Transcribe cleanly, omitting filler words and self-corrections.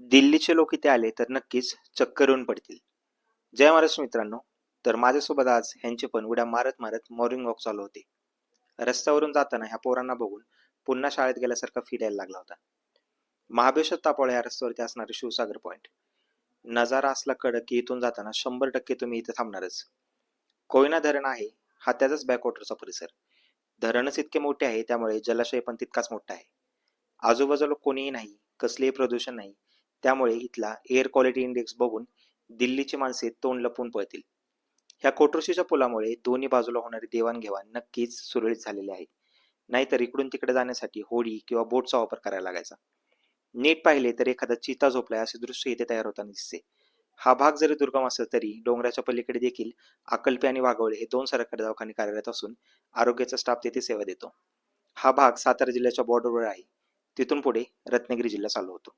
दिल्लीचे लोक इथे आले तर नक्कीच चक्कर येऊन पडतील. जय महाराष्ट्र मित्रांनो. तर माझ्यासोबत आज ह्यांचे पण उड्या मारत मारत मॉर्निंग वॉक चालू होते. रस्त्यावरून जाताना ह्या पोरांना बघून पुन्हा शाळेत गेल्यासारखा फील यायला लागला होता. महाबळेश्वर तापोळा या रस्त्यावरती असणारे शिवसागर पॉइंट नजारा असला कडक की इथून जाताना 100% तुम्ही इथे थांबणारच. कोयना धरण आहे हा त्याचाच बॅकवॉटरचा परिसर. धरणच इतके मोठे आहे त्यामुळे जलाशय पण तितकाच मोठा आहे. आजूबाजूला कोणीही नाही, कसलेही प्रदूषण नाही, त्यामुळे इथला एअर क्वालिटी इंडेक्स बघून दिल्लीची माणसे तोंड लपवून पळतील. ह्या कोटरोशीच्या पुलामुळे दोन्ही बाजूला होणारी देवाणघेवाण नक्कीच सुरळीत झालेली आहे. नाहीतर इकडून तिकडे जाण्यासाठी होडी किंवा बोटचा वापर करायला लागायचा. नीट पाहिले तर एखादा चिता झोपलाय असे दृश्य इथे तयार होताना दिसते. हा भाग जरी दुर्गम असला तरी डोंगराच्या पलीकडे देखील अक्कलपे आणि वाघवळे हे दोन सरकारी दवाखाने कार्यरत असून आरोग्याचा स्टाफ तेथे सेवा देतो. हा भाग सातारा जिल्ह्याच्या बॉर्डरवर आहे. तिथून पुढे रत्नागिरी जिल्हा चालू होतो.